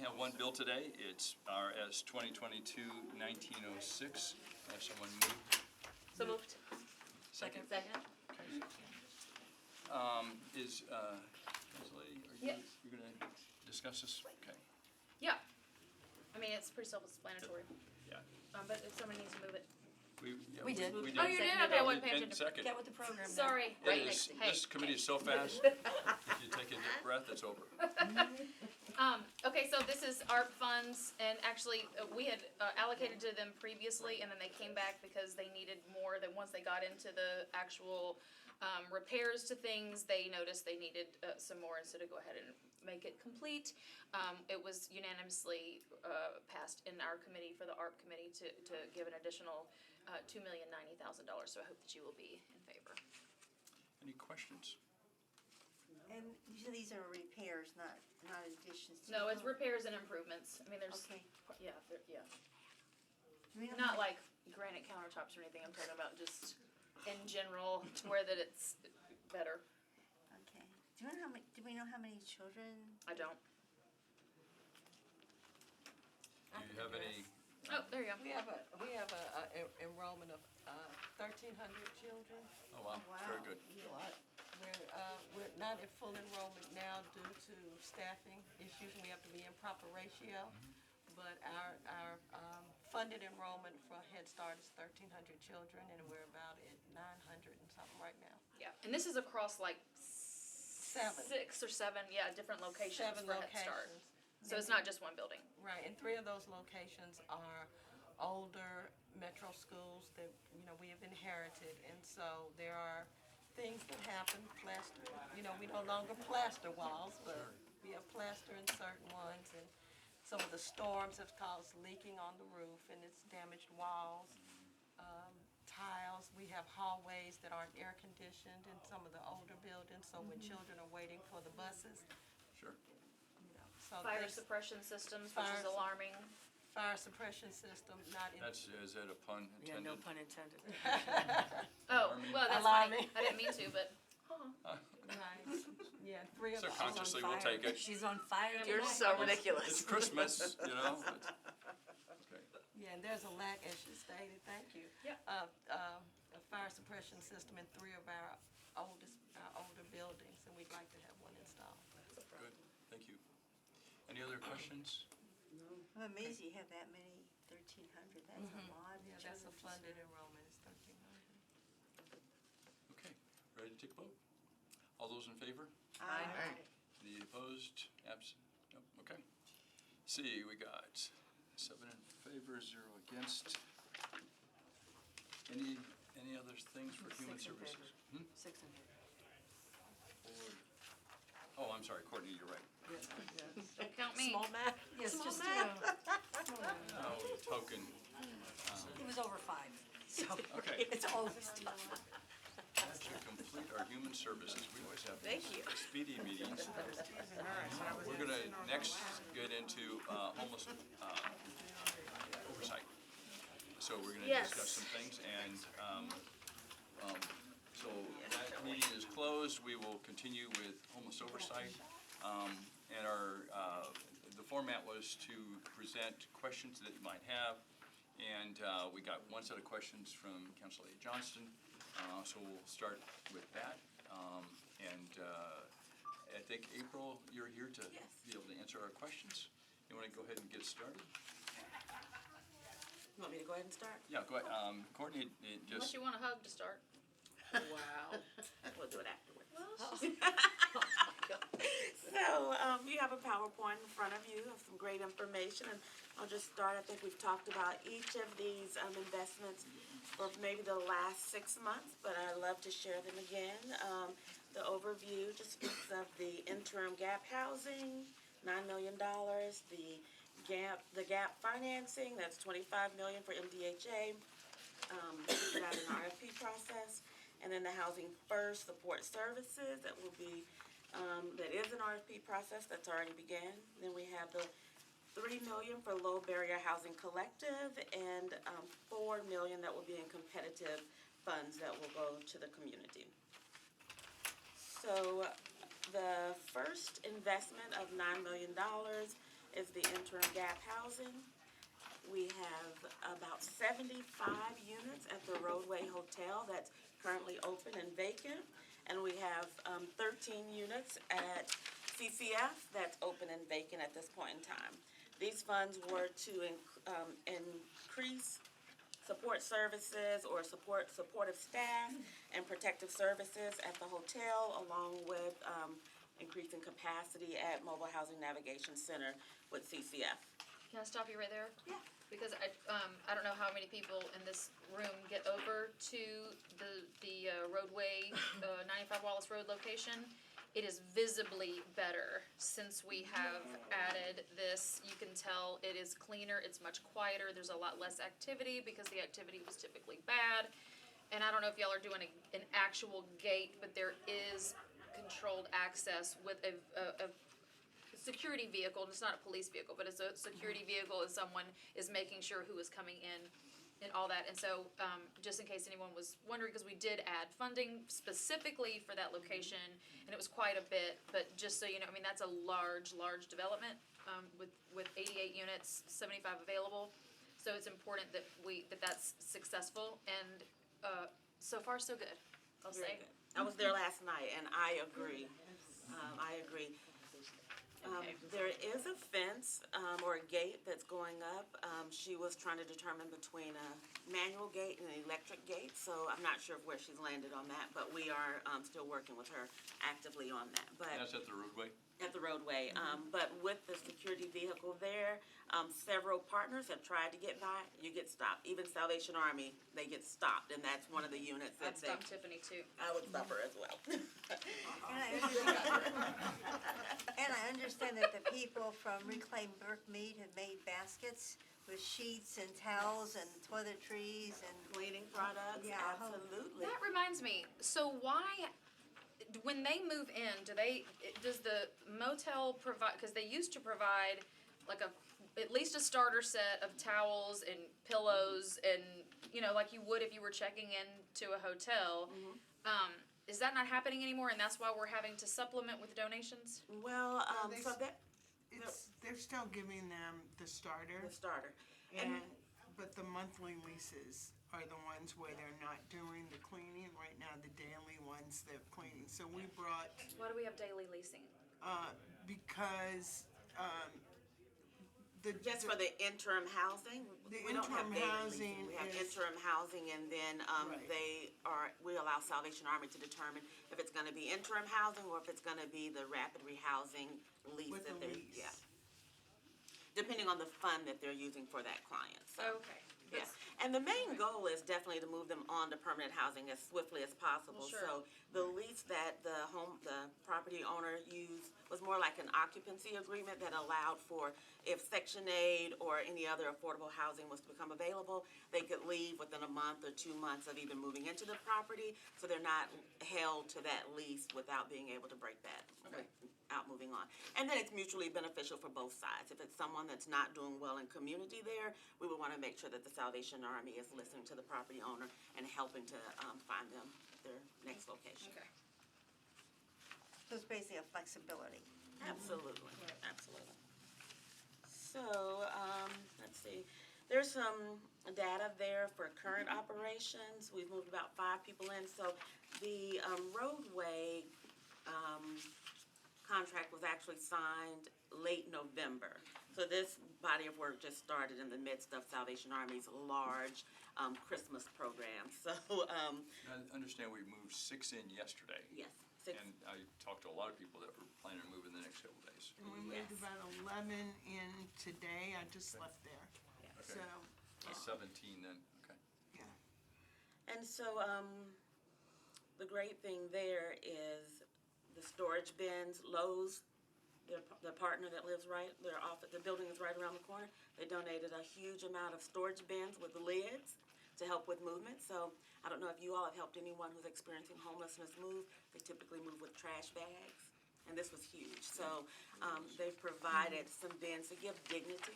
have one bill today. It's RS 2022-1906. Have someone move? So moved. Second? Second. Okay. Is, Ms. Lady, are you, Yeah. you're gonna discuss this? Okay. Yeah. I mean, it's pretty self-explanatory, Yeah. but if somebody needs to move it. We We did. We did. Oh, you did? Okay, I wasn't paying And attention. second. Get with the program now. Sorry. It Right is, next to, this hey. committee is so fast, if you take a deep breath, it's over. Okay, so this is ARP funds, and actually, we had allocated to them previously, and then they came back because they needed more. That once they got into the actual repairs to things, they noticed they needed some more, and so to go ahead and make it complete, it was unanimously passed in our committee for the ARP committee to give an additional $2,090,000. So I hope that you will be in favor. Any questions? And usually these are repairs, not additions to. No, it's repairs and improvements. I mean, there's Okay. yeah, yeah. Do we know Not how- like granite countertops or anything. I'm talking about just in general to where that it's better. Okay. Do we know how many children? I don't. Do you have any? Oh, there you go. We have a enrollment of 1,300 children. Oh, wow, very good. We're not at full enrollment now due to staffing issues, and we have to be in proper ratio. But our funded enrollment for Head Start is 1,300 children, and we're about at 900 and something right now. Yeah, and this is across like 7. 6 or 7, different locations 7 for Head Start. locations. So it's not just one building. Right, and 3 of those locations are older metro schools that, we have inherited, and so there are things that happen, plaster, we no longer plaster walls, but we have plaster in certain ones, and some of the storms have caused leaking on the roof, and it's damaged walls, tiles. We have hallways that aren't air conditioned in some of the older buildings, so when children are waiting for the buses, Sure. so Fire there's suppression systems, which is Fire- alarming. fire suppression system not in. Is that a pun Yeah, intended? no pun intended. Oh, well, that's Alarming. funny. I didn't mean to, but Right, yeah, 3 of the. Subconsciously, we'll take it. She's on fire You're tonight. so It's ridiculous. Christmas, but- okay. Yeah, and there's a lack, as you stated, thank you. Yeah. A fire suppression system in 3 of our older buildings, and we'd like to have one installed. Good, thank you. Any other questions? I'm amazed you have that many, 1,300. That's a lot of Yeah, children. that's a funded enrollment, it's 1,300. Okay, ready to take a vote? All those in favor? Aye. Any opposed? Absent? Nope, okay. C, we got 7 in favor, 0 against. Any other things for human 6 in favor. services? 6 in favor. Oh, I'm sorry, Courtney, you're right. Don't count me. Small math? Yes, Small just, math. Oh, token. It was over 5, so Okay, it's always that should complete our human services. We always have speedy meetings. We're gonna next get into homeless oversight. So we're gonna Yes. discuss some things, and so that meeting is closed. We will continue with homeless oversight. And the format was to present questions that you might have. And we got one set of questions from Council Lady Johnston. So we'll start with that. And I think, April, you're here to be able to answer our questions. You want to go ahead and get started? You want me to go ahead and start? Yeah, go ahead. Courtney, Unless just, you want a hug to start. Wow. We'll do it afterwards. So, you have a PowerPoint in front of you of some great information, and I'll just start. I think we've talked about each of these investments for maybe the last 6 months, but I'd love to share them again. The overview just speaks of the interim gap housing, $9 million, the gap financing, that's $25 million for MDHA. We've got an RFP process, and then the Housing First Support Services that will be, that is an RFP process that's already began. Then we have the $3 million for Low Barrier Housing Collective, and $4 million that will be in competitive funds that will go to the community. So the first investment of $9 million is the interim gap housing. We have about 75 units at the Roadway Hotel that's currently open and vacant. And we have 13 units at CCF that's open and vacant at this point in time. These funds were to increase support services or supportive staff and protective services at the hotel, along with increasing capacity at Mobile Housing Navigation Center with CCF. Can I stop you right there? Yeah. Because I don't know how many people in this room get over to the roadway, 95 Wallace Road location. It is visibly better since we have added this. You can tell it is cleaner, it's much quieter, there's a lot less activity because the activity was typically bad. And I don't know if y'all are doing an actual gate, but there is controlled access with a security vehicle. It's not a police vehicle, but it's a security vehicle, and someone is making sure who is coming in and all that. And so, just in case anyone was wondering, because we did add funding specifically for that location, and it was quite a bit, but just so you know, I mean, that's a large development, with 88 units, 75 available. So it's important that that's successful, and, so far, so good, I'll say. Very good. I was there last night, and I agree. I agree. There is a fence, or a gate that's going up. She was trying to determine between a manual gate and an electric gate, so I'm not sure where she's landed on that, but we are, still working with her actively on that, but. That's at the roadway? At the roadway, but with the security vehicle there, several partners have tried to get by, you get stopped. Even Salvation Army, they get stopped, and that's one of the units I'd that they. stop Tiffany too. I would stop her as well. And I understand that the people from Reclaim Burkemead have made baskets with sheets and towels and toiletries and, Cleaning products, Yeah, I hope. absolutely. That reminds me, so why, when they move in, does the motel provide, because they used to provide like at least a starter set of towels and pillows and, like you would if you were checking into a hotel. Is that not happening anymore, and that's why we're having to supplement with donations? Well, they so s- that, They're still giving them the starter, the starter. and, but the monthly leases are the ones where they're not doing the cleaning. Right now, the daily ones they're cleaning. So we brought, Why do we have daily leasing? because, Just for the interim housing, The we don't have interim daily housing leasing. We have is- interim housing, and then, Right. we allow Salvation Army to determine if it's gonna be interim housing or if it's gonna be the rapid rehousing lease with the that they're, lease. yeah. Depending on the fund that they're using for that client, so. Okay. Yeah, and the main goal is definitely to move them on to permanent housing as swiftly as possible. Well, sure. So the lease that the property owner used was more like an occupancy agreement that allowed for if Section 8 or any other affordable housing was to become available, they could leave within a month or 2 months of even moving into the property, so they're not held to that lease without being able to break that without moving on. And then it's mutually beneficial for both sides. If it's someone that's not doing well in community there, we would want to make sure that the Salvation Army is listening to the property owner and helping to find them their next location. Okay. so it's basically a flexibility. Absolutely, absolutely. So, let's see, there's some data there for current operations. We've moved about 5 people in, so the roadway contract was actually signed late November. So this body of work just started in the midst of Salvation Army's large Christmas program. So, I understand we moved 6 in yesterday. yes, 6. And I talked to a lot of people that were planning on moving the next couple days. And we moved about 11 in today. I just left there. Okay. So, So 17 then, okay. yeah. And so, the great thing there is the storage bins, Lowe's, the partner that lives the building is right around the corner. They donated a huge amount of storage bins with lids to help with movement. So I don't know if you all have helped anyone who's experiencing homelessness move. They typically move with trash bags, and this was huge. So, they've provided some bins to give dignity.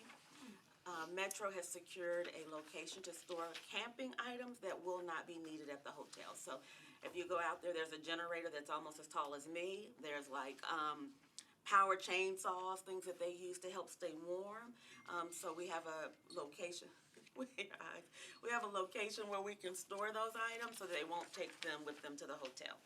Metro has secured a location to store camping items that will not be needed at the hotel. So if you go out there, there's a generator that's almost as tall as me. There's like power chainsaws, things that they use to help stay warm. So we have a location. We have a location where we can store those items so they won't take them with them to the hotel.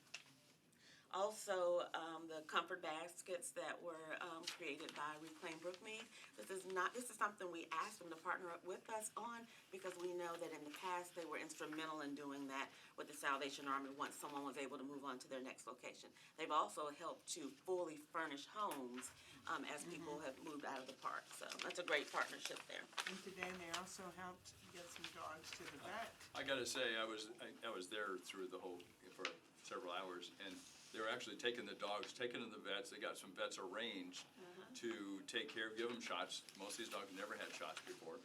Also, the comfort baskets that were created by Reclaim Brookmead. This is something we asked them to partner up with us on because we know that in the past they were instrumental in doing that with the Salvation Army once someone was able to move on to their next location. They've also helped to fully furnish homes as people have moved out of the park. So that's a great partnership there. And today they also helped get some dogs to the vet. I gotta say, I was there through the whole, for several hours, and they were actually taking the dogs, taking them to the vets. They got some vets arranged to take care, give them shots. Most of these dogs never had shots before.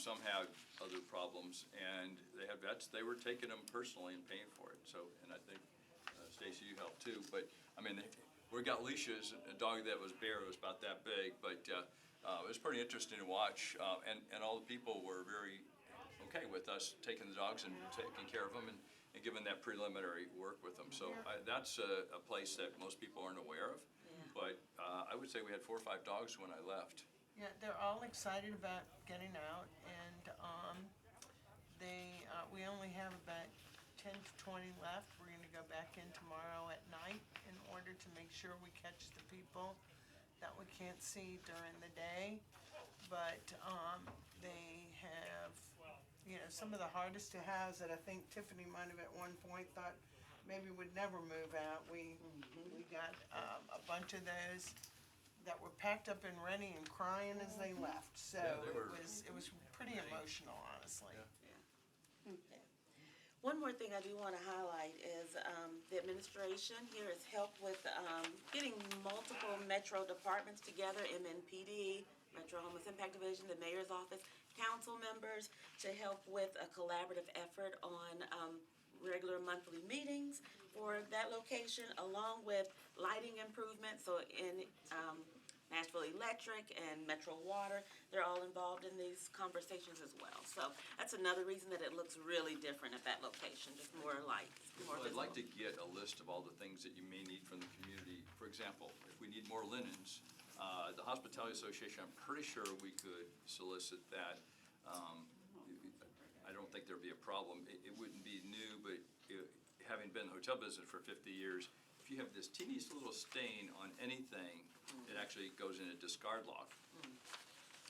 Some had other problems, and they had vets. They were taking them personally and paying for it. So, and I think, Stacy, you helped too. But, I mean, we got leashes. A dog that was bare was about that big, but it was pretty interesting to watch. And all the people were very okay with us taking the dogs and taking care of them and giving that preliminary work with them. So that's a place that most people aren't aware of. But I would say we had 4 or 5 dogs when I left. Yeah, they're all excited about getting out, and we only have about 10 to 20 left. We're gonna go back in tomorrow at night in order to make sure we catch the people that we can't see during the day. But they have, some of the hardest to house that I think Tiffany might have at one point thought maybe would never move out. We got a bunch of those that were packed up and ready and crying as they left. So it was pretty emotional, honestly. One more thing I do want to highlight is the administration here has helped with getting multiple metro departments together, MNPD, Metro Homeless Impact Division, the mayor's office, council members, to help with a collaborative effort on regular monthly meetings for that location, along with lighting improvements. So in Nashville Electric and Metro Water, they're all involved in these conversations as well. So that's another reason that it looks really different at that location, just more lights, more Well, I'd like to visible. get a list of all the things that you may need from the community. For example, if we need more linens, the Hospitality Association, I'm pretty sure we could solicit that. I don't think there'd be a problem. It wouldn't be new, but having been in the hotel business for 50 years, if you have this teeniest little stain on anything, it actually goes in a discard lock.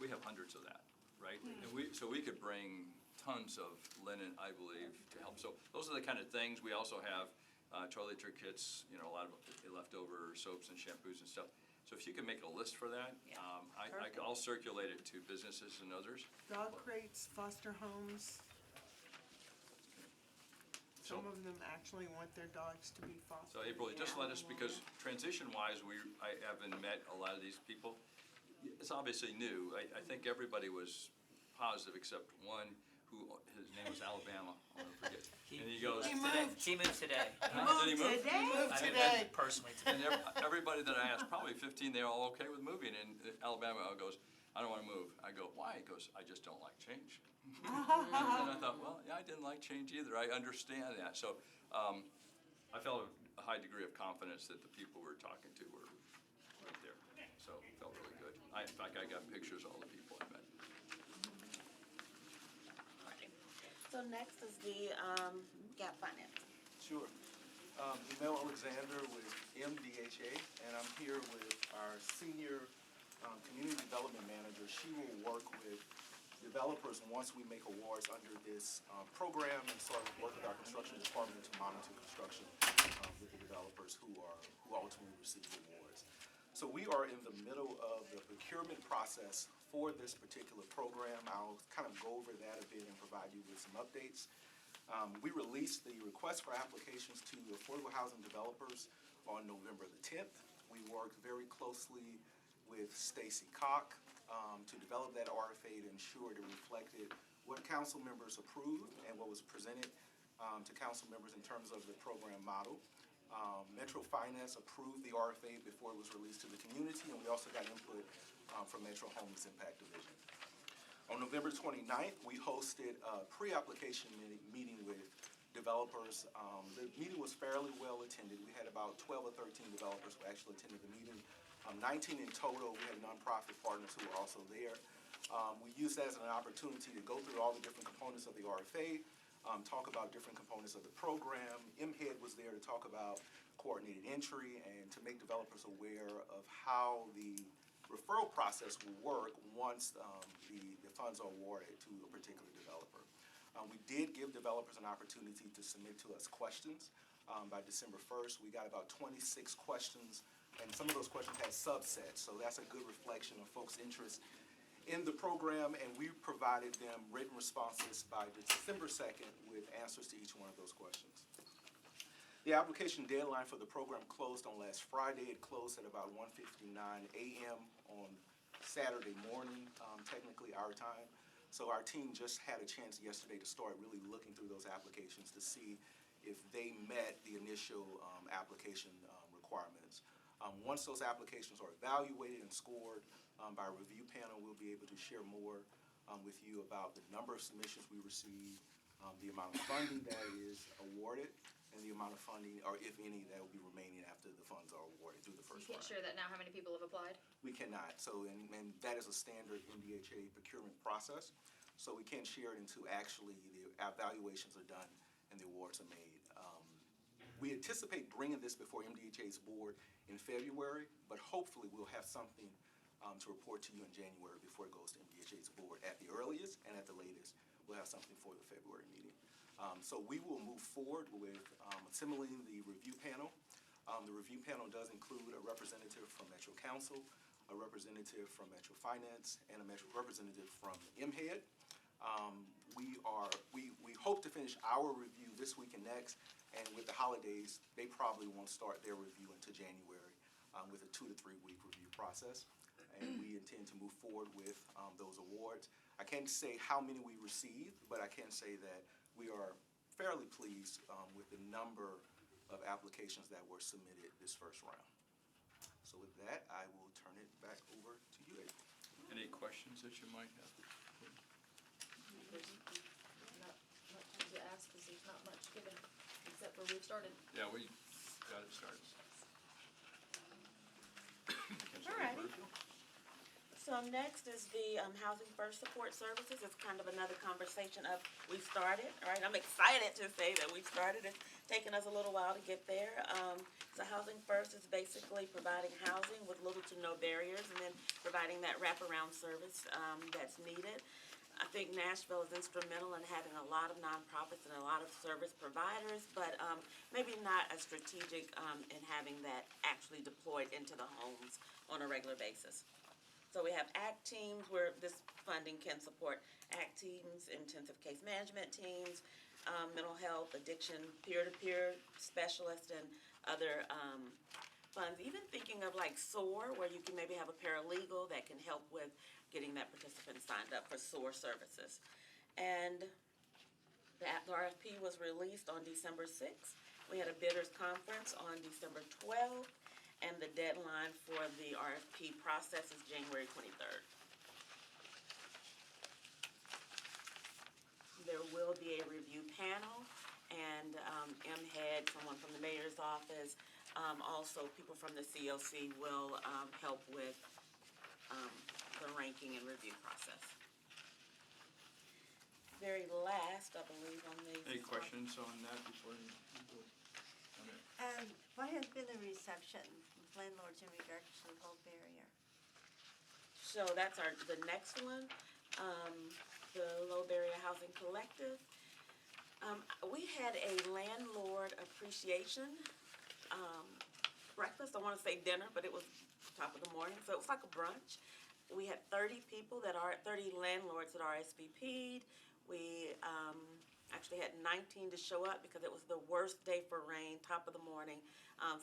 We have hundreds of that, right? And so we could bring tons of linen, I believe, to help. So those are the kind of things. We also have toiletry kits, a lot of leftover soaps and shampoos and stuff. So if you can make a list for that, I'll circulate it to businesses and others. Dog crates, foster homes. Some of them actually want their dogs to be fostered. So April, just let us, because transition-wise, I haven't met a lot of these people. It's obviously new. I think everybody was positive except one who, his name was Alabama, I'll never forget. And he goes, He He moved today. did he move? He moved I today. met personally And today. everybody that I asked, probably 15, they're all okay with moving. And Alabama goes, I don't want to move. I go, why? He goes, I just don't like change. And I thought, well, yeah, I didn't like change either. I understand that. So I felt a high degree of confidence that the people we were talking to were right there. So it felt really good. In fact, I got pictures of all the people I met. So next is the gap finance. Sure. Emil Alexander with MDHA, and I'm here with our senior community development manager. She will work with developers once we make awards under this program, and sort of work with our construction department to monitor construction with the developers who ultimately receive awards. So we are in the middle of the procurement process for this particular program. I'll kind of go over that a bit and provide you with some updates. We released the request for applications to affordable housing developers on November the 10th. We worked very closely with Stacy Koch to develop that RFA to ensure it reflected what council members approved and what was presented to council members in terms of the program model. Metro Finance approved the RFA before it was released to the community, and we also got input from Metro Homeless Impact Division. On November 29th, we hosted a pre-application meeting with developers. The meeting was fairly well attended. We had about 12 or 13 developers who actually attended the meeting. 19 in total. We have nonprofit partners who are also there. We use that as an opportunity to go through all the different components of the RFA, talk about different components of the program. MHEAD was there to talk about coordinated entry and to make developers aware of how the referral process will work once the funds are awarded to a particular developer. We did give developers an opportunity to submit to us questions. By December 1st, we got about 26 questions, and some of those questions had subsets, so that's a good reflection of folks' interest in the program, and we provided them written responses by December 2nd with answers to each one of those questions. The application deadline for the program closed on last Friday. It closed at about 1:59 a.m. on Saturday morning, technically our time. So our team just had a chance yesterday to start really looking through those applications to see if they met the initial application requirements. Once those applications are evaluated and scored by a review panel, we'll be able to share more with you about the number of submissions we received, the amount of funding that is awarded, and the amount of funding, or if any, that will be remaining after the funds are awarded through the You first can't round. share that now, how many people have applied? We cannot. So, and that is a standard MDHA procurement process. So we can't share it until actually the evaluations are done and the awards are made. We anticipate bringing this before MDHA's board in February, but hopefully we'll have something to report to you in January before it goes to MDHA's board at the earliest, and at the latest, we'll have something for the February meeting. So we will move forward with assembling the review panel. The review panel does include a representative from Metro Council, a representative from Metro Finance, and a representative from MHEAD. We hope to finish our review this week and next, and with the holidays, they probably won't start their review until January with a 2 to 3 week review process. And we intend to move forward with those awards. I can't say how many we received, but I can say that we are fairly pleased with the number of applications that were submitted this first round. So with that, I will turn it back over to you, April. Any questions that you might have? There's not much to ask, because there's not much given, except for we've started. Yeah, we got it started. Alrighty. So next is the Housing First Support Services. It's kind of another conversation of we started, right? I'm excited to say that we started. It's taken us a little while to get there. So Housing First is basically providing housing with little to no barriers, and then providing that wraparound service that's needed. I think Nashville is instrumental in having a lot of nonprofits and a lot of service providers, but maybe not as strategic in having that actually deployed into the homes on a regular basis. So we have ACT teams where this funding can support ACT teams, intensive case management teams, mental health, addiction, peer-to-peer specialists, and other funds. Even thinking of like SOAR, where you can maybe have a paralegal that can help with getting that participant signed up for SOAR services. And the RFP was released on December 6th. We had a bidders conference on December 12th. And the deadline for the RFP process is January 23rd. There will be a review panel, and MHEAD, someone from the mayor's office, also people from the COC will help with the ranking and review process. Very last, I believe, on these. Any questions on that before you go? What has been the reception of landlords in regards to the whole barrier? So that's the next one, the Low Barrier Housing Collective. We had a landlord appreciation breakfast. I want to say dinner, but it was top of the morning, so it was like a brunch. We had 30 landlords that RSVP'd. We actually had 19 to show up because it was the worst day for rain, top of the morning.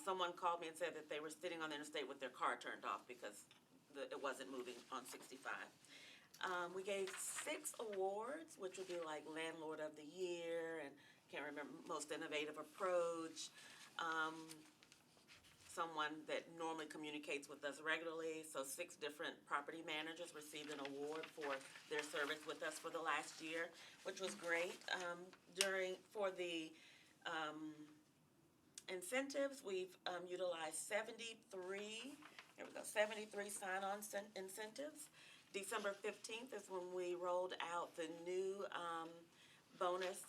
Someone called me and said that they were sitting on the interstate with their car turned off because it wasn't moving on 65. We gave 6 awards, which would be like Landlord of the Year, and can't remember, Most Innovative Approach. Someone that normally communicates with us regularly. So 6 different property managers received an award for their service with us for the last year, which was great. For the incentives, we've utilized 73 Here we go, 73 sign-on incentives. December 15th is when we rolled out the new bonus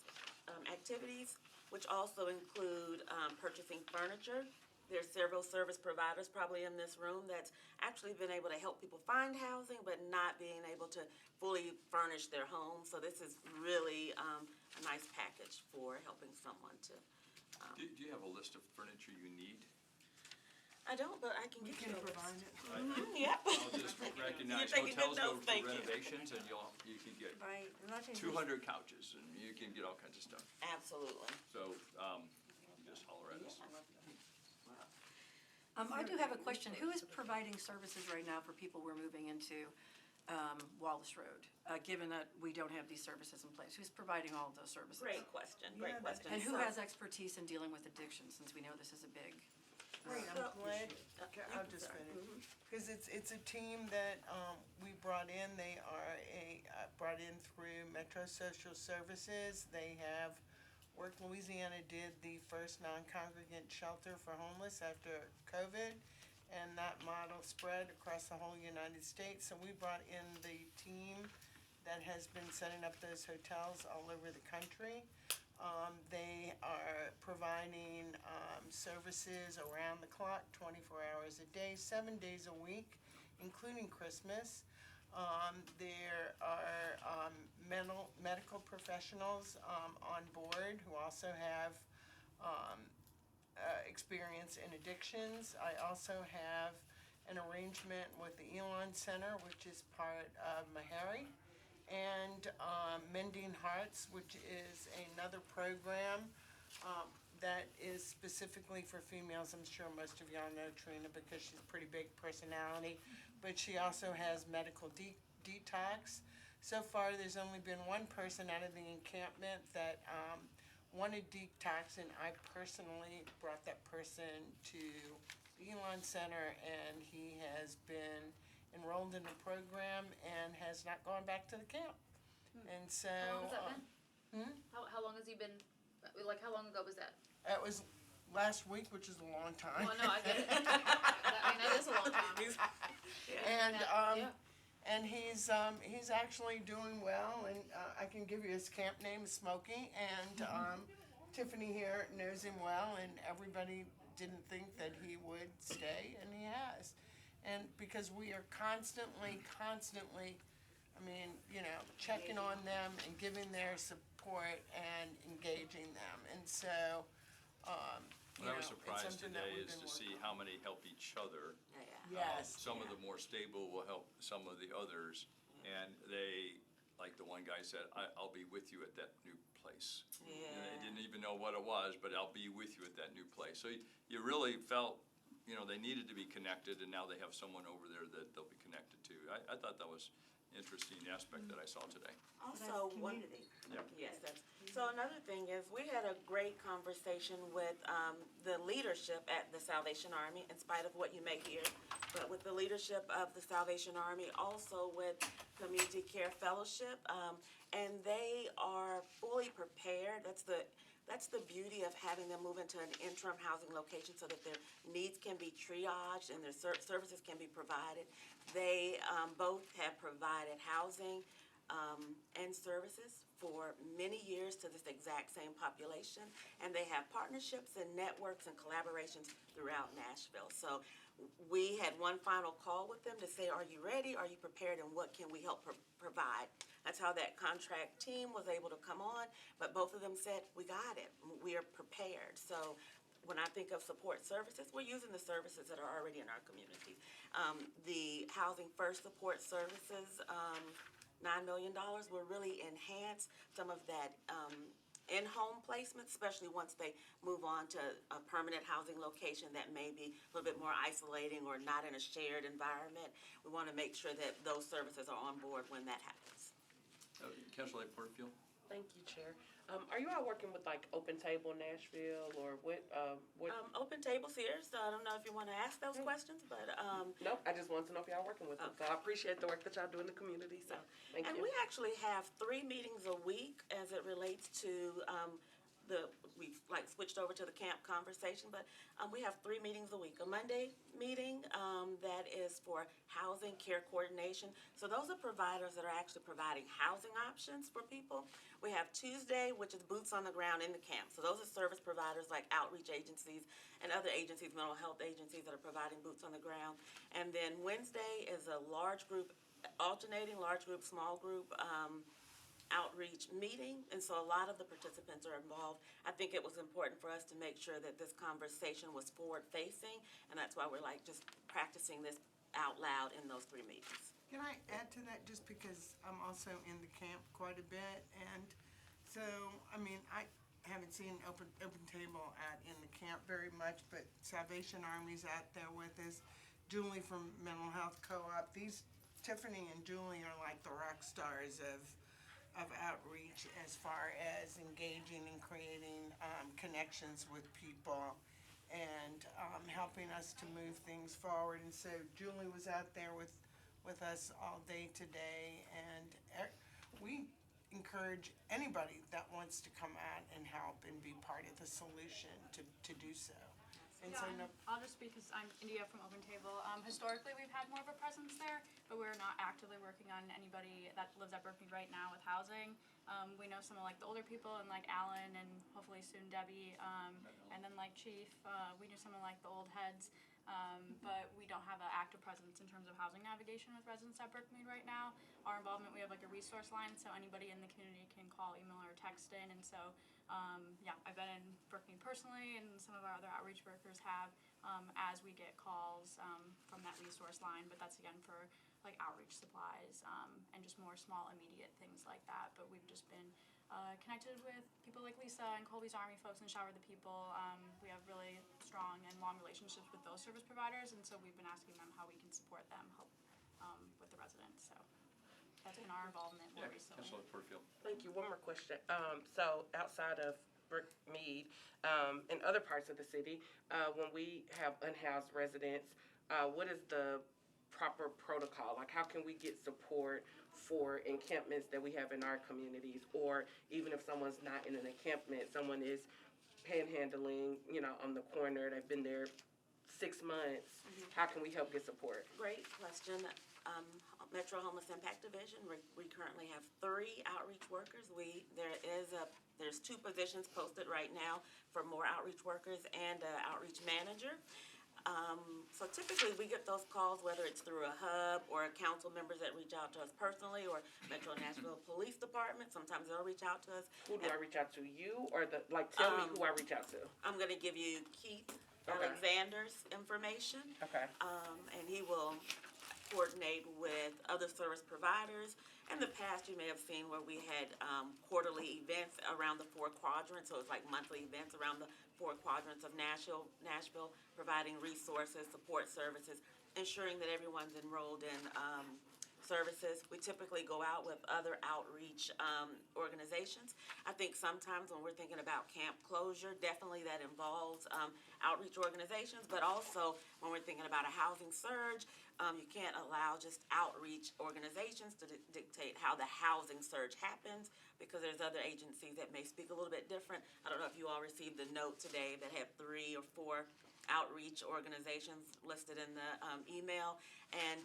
activities, which also include purchasing furniture. There's several service providers probably in this room that's actually been able to help people find housing, but not being able to fully furnish their home. So this is really a nice package for helping someone to. Do you have a list of furniture you need? I don't, but I can We get you can a provide list. it. Yep. I'll just recognize taking good hotels go notes, through thank you. renovations and you can get Right, imagine. 200 couches and you can get all kinds of stuff. Absolutely. So, you just holler at us. I do have a question. Who is providing services right now for people we're moving into Wallace Road? Given that we don't have these services in place, who's providing all of those services? Great question, great Yeah, question. And who So- has expertise in dealing with addiction, since we know this is a big? Right, I'm glad, I'll just finish. Because it's a team that we brought in. They are brought in through Metro Social Services. They have worked, Louisiana did the first non-congregant shelter for homeless after COVID. And that model spread across the whole United States. So we brought in the team that has been setting up those hotels all over the country. They are providing services around the clock, 24 hours a day, 7 days a week, including Christmas. There are medical professionals on board who also have experience in addictions. I also have an arrangement with the Elon Center, which is part of Meharry, and Mending Hearts, which is another program that is specifically for females. I'm sure most of y'all know Trina because she's a pretty big personality, but she also has medical detox. So far, there's only been one person out of the encampment that wanted detox, and I personally brought that person to the Elon Center, and he has been enrolled in the program and has not gone back to the camp. And so. How long has that been? How long has he been, like, how long ago was that? It was last week, which is a long time. Well, no, I get it. I mean, that is a long time. And, Yeah. and he's actually doing well, and I can give you his camp name, Smokey, and Tiffany here knows him well, and everybody didn't think that he would stay, and he has. And because we are constantly, I mean, checking on them and giving their support and engaging them, and so, What I was it's surprised something that today we've is been to see working how many help each other. Yes. Some of the more stable will help some of the others, and they, like the one guy said, I'll be with you at that new place. Yeah. They didn't even know what it was, but I'll be with you at that new place. So you really felt, they needed to be connected, and now they have someone over there that they'll be connected to. I thought that was an interesting aspect that I saw today. Also, one. Community. Yep. Yes, so another thing is, we had a great conversation with the leadership at the Salvation Army, in spite of what you may hear, but with the leadership of the Salvation Army, also with Community Care Fellowship, and they are fully prepared. That's the beauty of having them move into an interim housing location so that their needs can be triaged and their services can be provided. They both have provided housing and services for many years to this exact same population, and they have partnerships and networks and collaborations throughout Nashville. So we had one final call with them to say, are you ready, are you prepared, and what can we help provide? That's how that contract team was able to come on, but both of them said, we got it, we are prepared. So when I think of support services, we're using the services that are already in our community. The Housing First Support Services, $9 million will really enhance some of that in-home placement, especially once they move on to a permanent housing location that may be a little bit more isolating or not in a shared environment. We want to make sure that those services are on board when that happens. Councilor Porterfield? Thank you, Chair. Are you all working with like Open Table Nashville or what? Open tables here, so I don't know if you want to ask those questions, but Nope, I just wanted to know if y'all are working with them. So I appreciate the work that y'all do in the community, so thank and you. we actually have 3 meetings a week as it relates to we've like switched over to the camp conversation, but we have 3 meetings a week. A Monday meeting that is for housing care coordination. So those are providers that are actually providing housing options for people. We have Tuesday, which is boots on the ground in the camp. So those are service providers like outreach agencies and other agencies, mental health agencies that are providing boots on the ground. And then Wednesday is a large group, alternating large group, small group outreach meeting, and so a lot of the participants are involved. I think it was important for us to make sure that this conversation was forward-facing, and that's why we're like just practicing this out loud in those 3 meetings. Can I add to that, just because I'm also in the camp quite a bit, and so, I mean, I haven't seen open table in the camp very much, but Salvation Army's out there with us, Julie from Mental Health Co-op. These, Tiffany and Julie are like the rock stars of outreach as far as engaging and creating connections with people and helping us to move things forward. And so Julie was out there with us all day today, and we encourage anybody that wants to come out and help and be part of the solution to do so. And so, no, I'll just speak because I'm India from Open Table. Historically, we've had more of a presence there, but we're not actively working on anybody that lives at Berkeley right now with housing. We know some of like the older people and like Alan and hopefully soon Debbie, and then like Chief. We do some of like the old heads, but we don't have an active presence in terms of housing navigation with residents at Berkeley right now. Our involvement, we have like a resource line, so anybody in the community can call, email, or text in, and so yeah, I've been in Berkeley personally, and some of our other outreach workers have, as we get calls from that resource line, but that's again for like outreach supplies and just more small immediate things like that. But we've just been connected with people like Lisa and Colby's Army folks and Shower the People. We have really strong and long relationships with those service providers, and so we've been asking them how we can support them, help with the residents. So that's been our involvement more recently. Councilor Porterfield. Thank you. One more question. So outside of Brookmead, in other parts of the city, when we have unhoused residents, what is the proper protocol? Like, how can we get support for encampments that we have in our communities? Or even if someone's not in an encampment, someone is panhandling, on the corner, they've been there 6 months, how can we help get support? Great question. Metro Homeless Impact Division, we currently have 3 outreach workers. There's 2 positions posted right now for more outreach workers and an outreach manager. So typically we get those calls, whether it's through a hub or council members that reach out to us personally, or Metro Nashville Police Department. Sometimes they'll reach out to us. Who do I reach out to? You or tell me who I reach out to? I'm gonna give you Keith Okay. Alexander's information. Okay. And he will coordinate with other service providers. In the past, you may have seen where we had quarterly events around the 4 quadrants, so it's like monthly events around the 4 quadrants of Nashville, providing resources, support services, ensuring that everyone's enrolled in services. We typically go out with other outreach organizations. I think sometimes when we're thinking about camp closure, definitely that involves outreach organizations, but also when we're thinking about a housing surge, you can't allow just outreach organizations to dictate how the housing surge happens, because there's other agencies that may speak a little bit different. I don't know if you all received the note today that had 3 or 4 outreach organizations listed in the email, and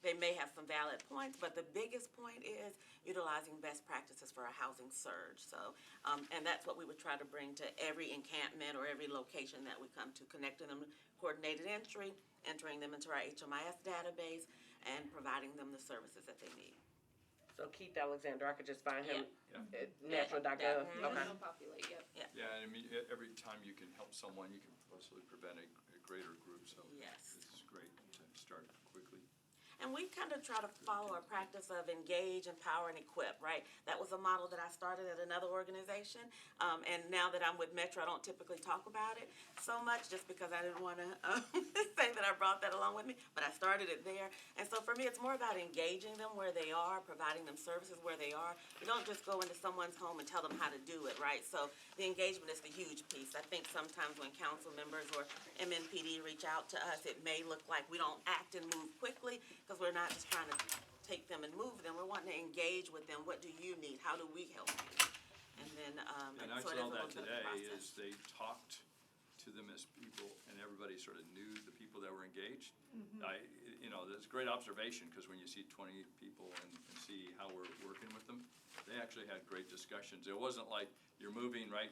they may have some valid points, but the biggest point is utilizing best practices for a housing surge. So, and that's what we would try to bring to every encampment or every location that we come to, connecting them, coordinated entry, entering them into our HMIS database, and providing them the services that they need. So Keith Alexander, I could just find him Yeah. at natural.gov? Yeah. Okay. It'll populate, yep. Yeah, and I mean, every time you can help someone, you can possibly prevent a greater group, so Yes. this is great to start quickly. And we kind of try to follow a practice of engage, empower, and equip, right? That was a model that I started at another organization. And now that I'm with Metro, I don't typically talk about it so much, just because I didn't want to say that I brought that along with me, but I started it there. And so for me, it's more about engaging them where they are, providing them services where they are. You don't just go into someone's home and tell them how to do it, right? So the engagement is the huge piece. I think sometimes when council members or MNPD reach out to us, it may look like we don't act and move quickly, because we're not just trying to take them and move them. We're wanting to engage with them. What do you need? How do we help you? and then, And it I sort saw of that goes through the today, process. is they talked to them as people, and everybody sort of knew the people that were engaged. That's a great observation, because when you see 20 people and see how we're working with them, they actually had great discussions. It wasn't like you're moving, right?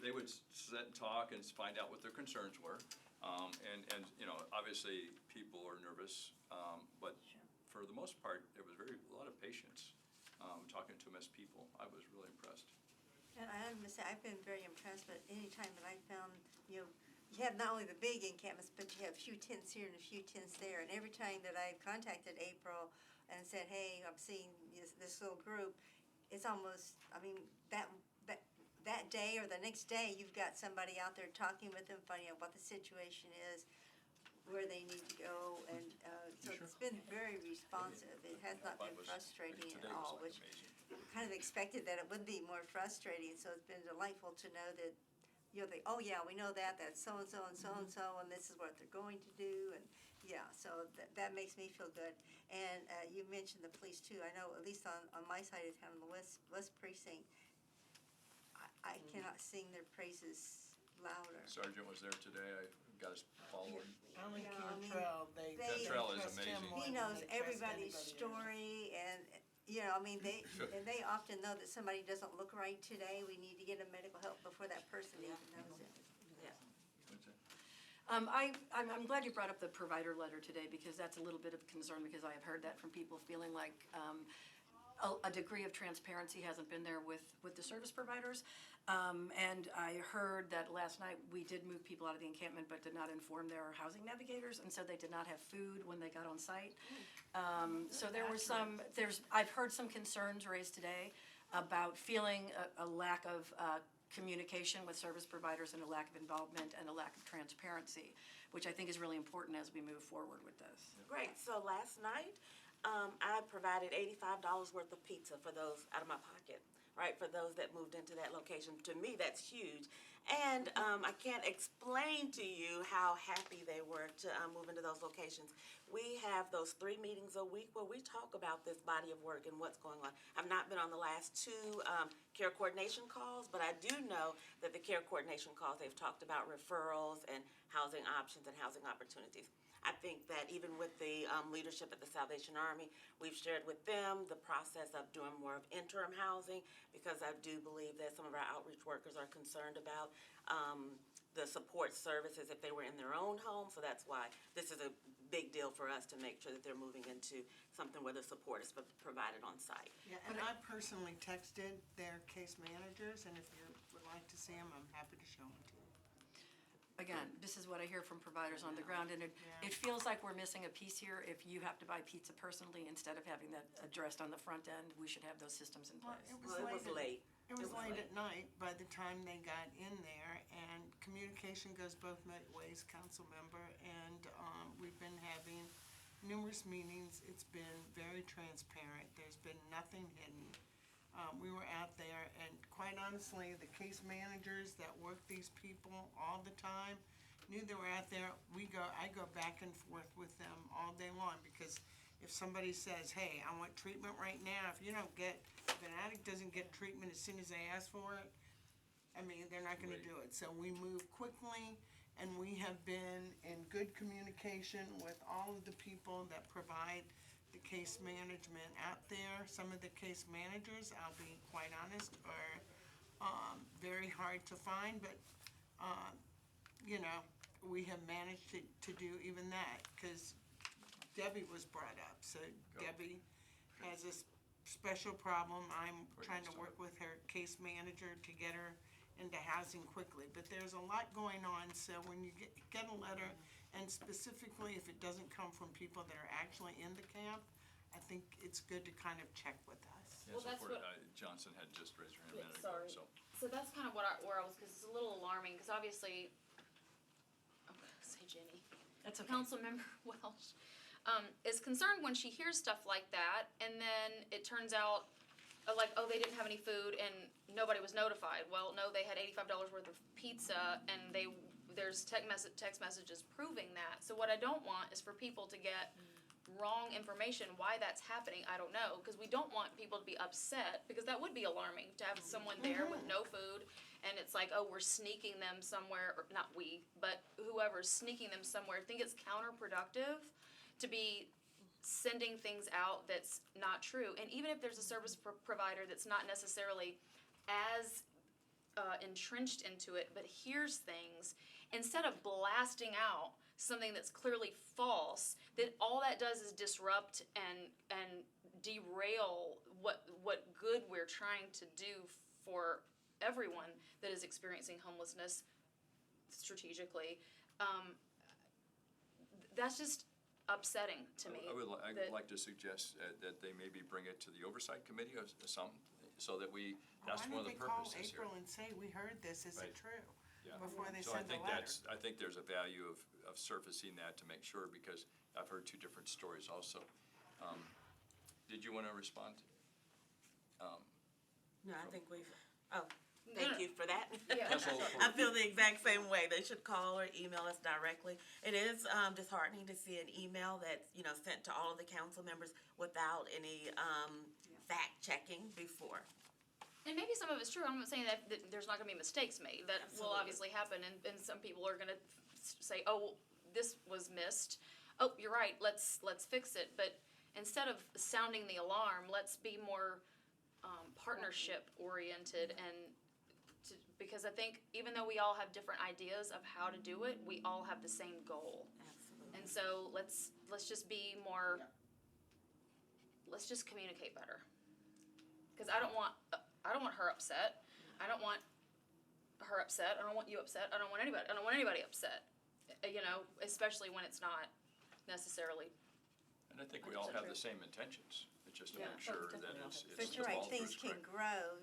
They would sit and talk and find out what their concerns were. Obviously, people are nervous, but for the most part, there was a lot of patience, talking to them as people. I was really impressed. And I must say, I've been very impressed, but anytime that I found, you have not only the big encampments, but you have a few tents here and a few tents there. And every time that I've contacted April and said, hey, I'm seeing this little group, it's almost, that day or the next day, you've got somebody out there talking with them, finding out what the situation is, where they need to go, and so it's been very responsive. It has not been frustrating at all, which kind of expected that it would be more frustrating, so it's been delightful to know that, oh yeah, we know that's so-and-so and so-and-so, and this is what they're going to do, and yeah, so that makes me feel good. And you mentioned the police too. I know, at least on my side of town, the West Precinct, I cannot sing their praises louder. Sergeant was there today. I got his following. Alan Yeah, I mean, Cantrell, they Cantrell is trust him amazing. more He than knows they trust everybody's anybody else. story, and, they often know that somebody doesn't look right today. We need to get them medical help before that person even knows it. I'm glad you brought up the provider letter today, because that's a little bit of concern, because I have heard that from people feeling like a degree of transparency hasn't been there with the service providers. And I heard that last night we did move people out of the encampment, but did not inform their housing navigators, and so they did not have food when they got on site. So there were I've heard some concerns raised today about feeling a lack of communication with service providers, and a lack of involvement, and a lack of transparency, which I think is really important as we move forward with this. Great, so last night, I provided $85 worth of pizza for those out of my pocket, right, for those that moved into that location. To me, that's huge. And I can't explain to you how happy they were to move into those locations. We have those 3 meetings a week where we talk about this body of work and what's going on. I've not been on the last 2 care coordination calls, but I do know that the care coordination calls, they've talked about referrals and housing options and housing opportunities. I think that even with the leadership at the Salvation Army, we've shared with them the process of doing more of interim housing, because I do believe that some of our outreach workers are concerned about the support services if they were in their own home. So that's why this is a big deal for us, to make sure that they're moving into something where the support is provided on site. Yeah, and I personally texted their case managers, and if you would like to see them, I'm happy to show them to you. Again, this is what I hear from providers on the ground, and it feels like we're missing a piece here. If you have to buy pizza personally, instead of having that addressed on the front end, we should have those systems in Well, place. it Well, it was late. It was late late. at night by the time they got in there, and communication goes both ways, council member, and we've been having numerous meetings. It's been very transparent. There's been nothing hidden. We were out there, and quite honestly, the case managers that work these people all the time knew they were out there. I go back and forth with them all day long, because if somebody says, hey, I want treatment right now, if an addict doesn't get treatment as soon as they ask for it, they're not gonna do it. So we move quickly, and we have been in good communication with all of the people that provide the case management out there. Some of the case managers, I'll be quite honest, are very hard to find, but we have managed to do even that, because Debbie was brought up. So Debbie has a special problem. I'm trying to work with her case manager to get her into housing quickly. But there's a lot going on, so when you get a letter, and specifically if it doesn't come from people that are actually in the camp, I think it's good to kind of check with us. Yeah, Well, that's supported. what- Johnson had just raised her hand a Yeah, minute sorry. ago, so. So that's kind of where I was, because it's a little alarming, because obviously, I'm gonna say Jenny, That's okay. Councilmember Welch, is concerned when she hears stuff like that, and then it turns out, they didn't have any food and nobody was notified. Well, no, they had $85 worth of pizza, and there's text messages proving that. So what I don't want is for people to get wrong information. Why that's happening, I don't know, because we don't want people to be upset, because that would be alarming to have someone there with no food, and it's like, oh, we're sneaking them somewhere, or not we, but whoever's sneaking them somewhere. I think it's counterproductive to be sending things out that's not true. And even if there's a service provider that's not necessarily as entrenched into it, but hears things, instead of blasting out something that's clearly false, that all that does is disrupt and derail what good we're trying to do for everyone that is experiencing homelessness strategically. That's just upsetting to me. I would like to suggest that they maybe bring it to the oversight committee or some, so that we, that's one of the purposes here. Why don't they call April and say, we heard this, is it Right. true? Yeah. Before they So I send the think letter. I think there's a value of surfacing that to make sure, because I've heard two different stories also. Did you want to respond? No, I think we've, thank you for that. Yeah. Council I feel the exact same way. They should call or email us directly. It is disheartening to see an email that's, sent to all of the council members without any fact checking before. And maybe some of it's true. I'm not saying that there's not going to be mistakes made. That will Absolutely. obviously happen, and some people are going to say, "Oh, well, this was missed. Oh, you're right. Let's fix it." But instead of sounding the alarm, let's be more partnership oriented, because I think even though we all have different ideas of how to do it, we all have the same goal. Absolutely. And so let's just be more. Let's just communicate better. Because I don't want her upset. I don't want her upset. I don't want you upset. I don't want anybody upset. Especially when it's not necessarily. And I think we all have the same intentions. It's just to Yeah. make sure that it's But you're right, followed through things is can correct. grow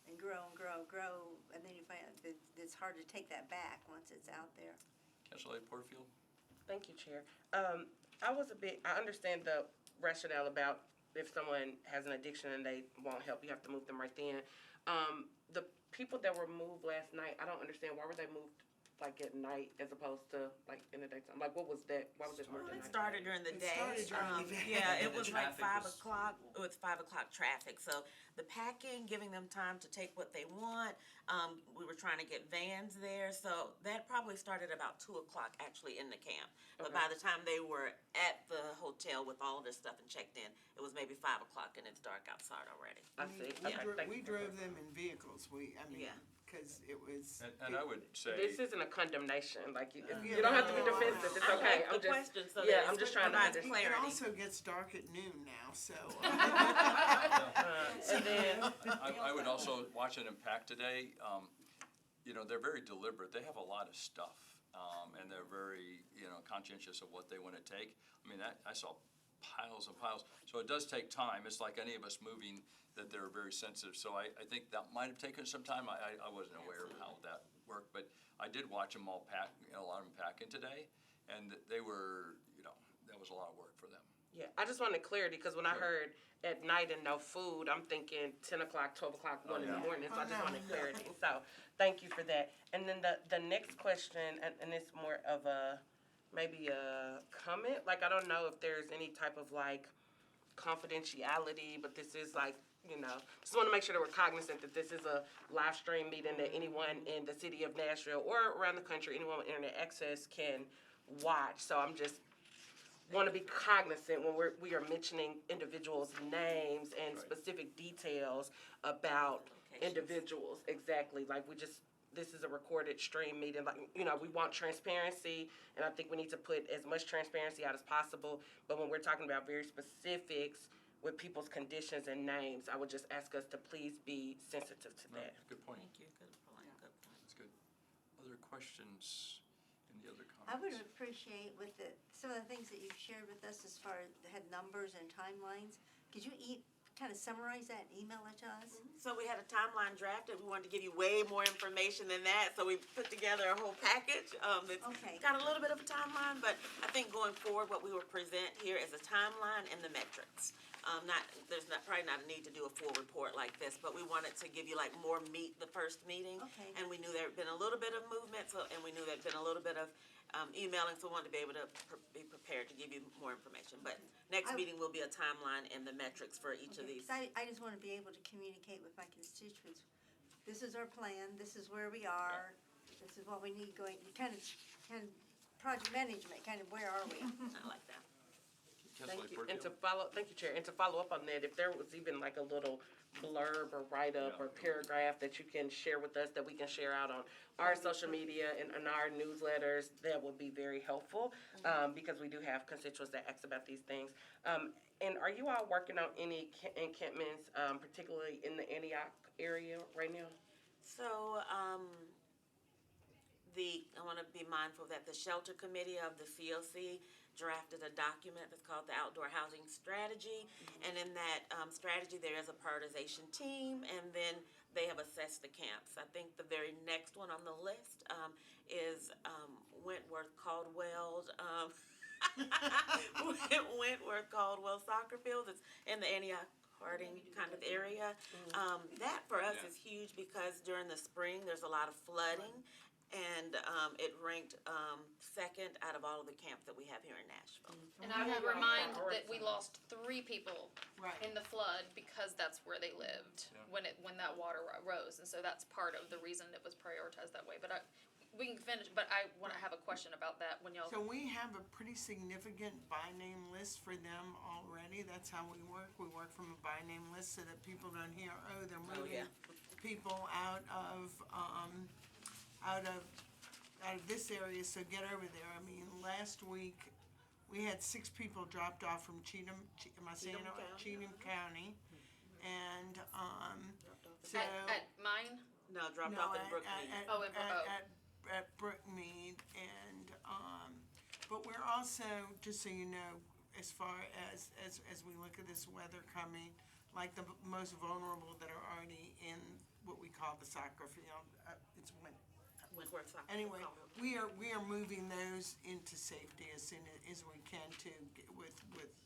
and grow and grow and grow, and then you find out that it's hard to take that back once it's out there. Councilor Porterfield? Thank you, Chair. I understand the rationale about if someone has an addiction and they won't help, you have to move them right then. The people that were moved last night, I don't understand, why were they moved like at night as opposed to like in the daytime? Like, what was that, why was it moved Well, at it night? started during the It day. started during the day. Yeah, it And the was like traffic 5 was- o'clock. It was 5 o'clock traffic. So the packing, giving them time to take what they want. We were trying to get vans there. So that probably started about 2 o'clock actually in the camp. But by the time they were at the hotel with all of their stuff and checked in, it was maybe 5 o'clock and it's dark outside already. I see, We okay, thank we you for drove them in vehicles, Yeah. because it was. And I would say. This isn't a condemnation, like, you Yeah. don't have to be defensive, it's I okay, like I'm the just, question so yeah, that I'm it just trying to provides understand. It clarity. also gets dark at noon now, so. And then, I would also, watching them pack today, they're very deliberate. They have a lot of stuff, and they're very, conscientious of what they want to take. I mean, I saw piles and piles. So it does take time. It's like any of us moving, that they're very sensitive. So I think that might have taken some time. I wasn't aware of how that worked, but I did watch them all pack, a lot of them packing today, and they were, that was a lot of work for them. yeah, I just wanted clarity, because when I heard at night and no food, I'm thinking 10 o'clock, 12 o'clock, 1 in the morning, so I just wanted clarity. So, thank you for that. And then the next question, and it's more of maybe a comment, like, I don't know if there's any type of like confidentiality, but this is like, just want to make sure that we're cognizant that this is a live stream meeting that anyone in the city of Nashville or around the country, anyone with internet access can watch. So I'm just want to be cognizant when we are mentioning individuals' names and Right. specific details about individuals. Exactly, like this is a recorded stream meeting, like, we want transparency, and I think we need to put as much transparency out as possible, but when we're talking about very specifics with people's conditions and names, I would just ask us to please be sensitive to that. Good point. Thank you, good point, good point. That's good. Other questions? Any other comments? I would appreciate some of the things that you've shared with us as far as had numbers and timelines. Could you kind of summarize that and email it to us? So we had a timeline drafted. We wanted to give you way more information than that. So we put together a whole package that's Okay. got a little bit of a timeline. But I think going forward, what we will present here is a timeline and the metrics. There's probably not a need to do a full report like this, but we wanted to give you like more meat the first meeting. Okay. And we knew there had been a little bit of movement, and we knew there had been a little bit of emailing, so I wanted to be able to be prepared to give you more information. But next meeting will be a timeline and the metrics for each of these. I just wanna be able to communicate with my constituents. This is our plan, this is where we are, this is what we need going, kind of project management, kind of where are we? I like that. Councilor Thank you. And Portillo? thank you, Chair, and to follow up on that, if there was even like a little blurb or write-up or paragraph that you can share with us, that we can share out on our social media and on our newsletters, that would be very helpful, because we do have constituents that ask about these things. And are you all working on any encampments, particularly in the Antioch area right now? So, I want to be mindful that the shelter committee of the COC drafted a document that's called the Outdoor Housing Strategy. And in that strategy, there is a prioritization team, and then they have assessed the camps. I think the very next one on the list is Wentworth Caldwell's Wentworth Caldwell soccer field. It's in the Antioch Harding kind of area. That for us is huge because during the spring, there's a lot of flooding. And it ranked second out of all of the camps that we have here in Nashville. And I will remind that we lost 3 people Right. in the flood because that's where they lived when that water rose, and so that's part of the reason it was prioritized that way. But we can finish. But I want to have a question about that when y'all. So we have a pretty significant by name list for them already. That's how we work. We work from a by name list so that people don't hear, oh, they're moving people out of this area, so get over there. I mean, last week, we had 6 people dropped off from Cheatham County, and, so. At mine? No, dropped off at Brookmead. At Brookmead, and, but we're also, just so you know, as far as we look at this weather coming, like the most vulnerable that are already in what we call the soccer field, it's Wentworth soccer. anyway, we are moving those into safety as soon as we can to get with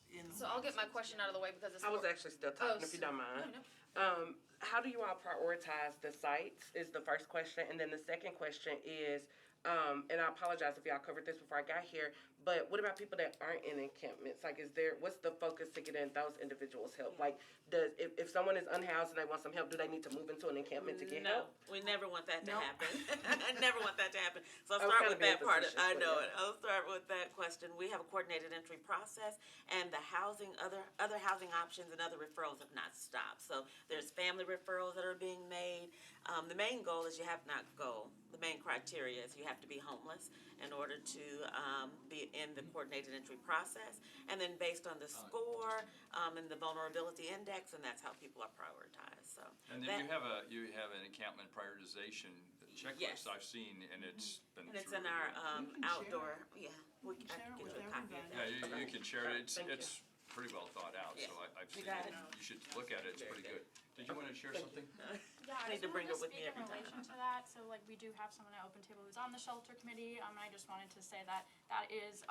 in. So I'll get my question out of the way because it's. I was actually still talking, if you don't mind. No. How do you all prioritize the sites is the first question, and then the second question is, and I apologize if y'all covered this before I got here, but what about people that aren't in encampments? Like, what's the focus to get in those individuals' help? Like, if someone is unhoused and they want some help, do they need to move into an encampment to get help? No, we never want that to No. happen. I never want that to happen. So I'll I was start kinda with being that part. facetious, I but know yeah. it. I'll start with that question. We have a coordinated entry process, and the other housing options and other referrals have not stopped. So there's family referrals that are being made. The main goal is the main criteria is you have to be homeless in order to be in the coordinated entry process. And then based on the score and the vulnerability index, and that's how people are prioritized. So And then you have an encampment prioritization Yes. checklist I've seen, and it's been. and it's in our outdoor. Yeah, I share can it get with you a copy of everybody. that. Yeah, you can share it. Thank you. It's pretty well thought out, so Yeah. I've You seen got it. it. You should look at it. It's pretty good. Did you want to share something? Yeah, I need to bring her with me speak every in time. relation to that. So like we do have someone at Open Table who's on the shelter committee. And I just wanted to say that is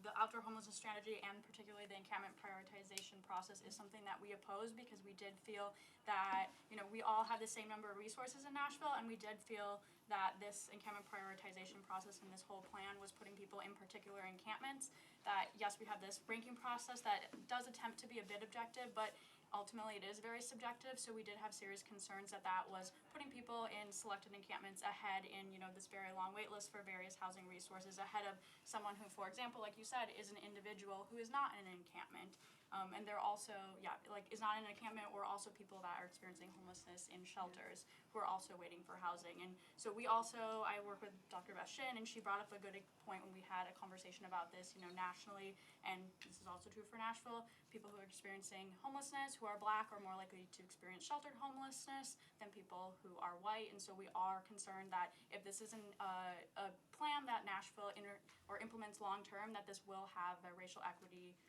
the outdoor homelessness strategy and particularly the encampment prioritization process is something that we oppose because we did feel that we all have the same number of resources in Nashville, and we did feel that this encampment prioritization process and this whole plan was putting people in particular encampments. That yes, we have this ranking process that does attempt to be a bit objective, but ultimately it is very subjective, so we did have serious concerns that was putting people in selected encampments ahead in this very long wait list for various housing resources ahead of someone who, for example, like you said, is an individual who is not in an encampment. And they're also, is not in an encampment, or also people that are experiencing homelessness in shelters who are also waiting for housing. And so I work with Dr. Beth Shin, and she brought up a good point when we had a conversation about this, nationally, and this is also true for Nashville. People who are experiencing homelessness, who are Black, are more likely to experience sheltered homelessness than people who are white. And so we are concerned that if this isn't a plan that Nashville implements long-term, that this will have a racial equity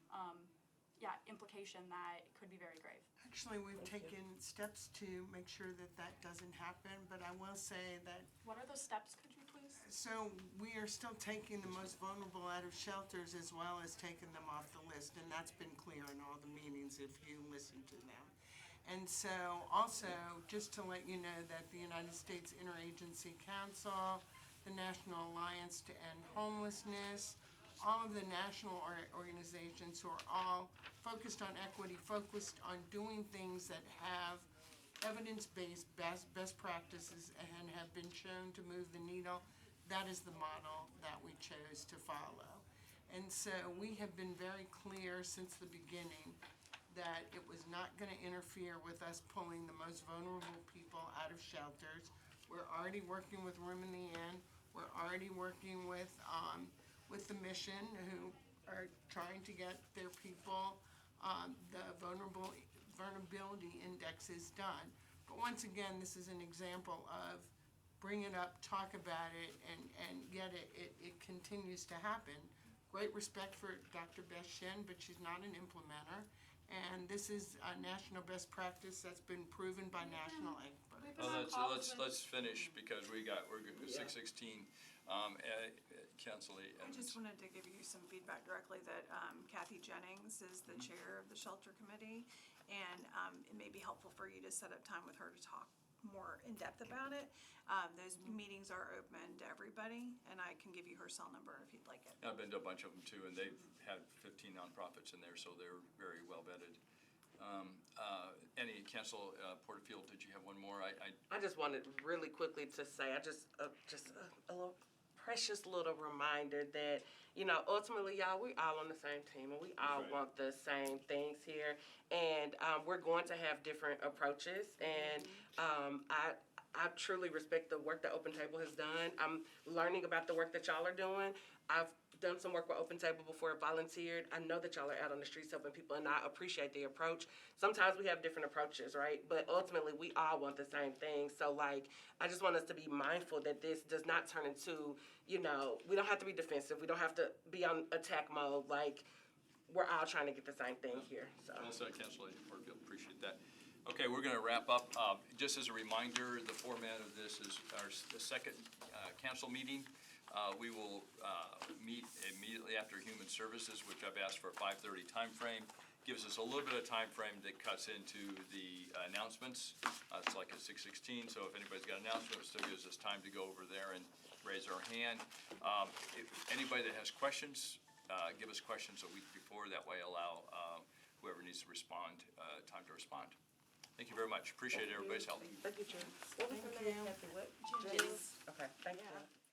implication that could be very grave. Actually, we've taken steps to make sure that doesn't happen, but I will say that. What are those steps, could you please? So we are still taking the most vulnerable out of shelters as well as taking them off the list, and that's been clear in all the meetings if you listen to them. And so also, just to let you know that the United States Interagency Council the National Alliance to End Homelessness, all of the national organizations who are all focused on equity, focused on doing things that have evidence-based best practices and have been shown to move the needle. That is the model that we chose to follow. And so we have been very clear since the beginning that it was not going to interfere with us pulling the most vulnerable people out of shelters. We're already working with Room in the Inn. We're already working with the Mission, who are trying to get their people the vulnerability indexes done. But once again, this is an example of bring it up, talk about it, and yet it continues to happen. Great respect for Dr. Beth Shin, but she's not an implementer. And this is a national best practice that's been proven by national experts. Let's finish because we're good with 6:16. Councilor I just wanted to give you some feedback directly that Kathy Jennings is the chair of the shelter committee, and it may be helpful for you to set up time with her to talk more in depth about it. Those meetings are open to everybody, and I can give you her cell number if you'd like it. I've been to a bunch of them too, and they've had 15 nonprofits in there, so they're very well vetted. Any Council Porterfield, did you have one more? I just wanted really quickly to say, I just a little precious little reminder that, you know, ultimately, y'all, we all on the same team, and we all want the same things here. And we're going to have different approaches, and I truly respect the work that Open Table has done. I'm learning about the work that y'all are doing. I've done some work with Open Table before, volunteered. I know that y'all are out on the streets helping people, and I appreciate the approach. Sometimes we have different approaches, right? But ultimately, we all want the same thing. So, like, I just want us to be mindful that this does not turn into, you know, we don't have to be defensive. We don't have to be on attack mode. Like, we're all trying to get the same thing here. So. Well said, Councilor Porterfield. Appreciate that. Okay, we're going to wrap up. Just as a reminder, the format of this is the second council meeting. We will meet immediately after Human Services, which I've asked for a 5:30 timeframe. Gives us a little bit of time frame that cuts into the announcements. It's like at 6:16, so if anybody's got an announcement, it still gives us time to go over there and raise our hand. If anybody that has questions, give us questions a week before. That way allow whoever needs to respond time to respond. Thank you very much. Appreciate everybody's help. Thank you, Jim. What was her name? Kathy, what? Jennings. Okay, thank you.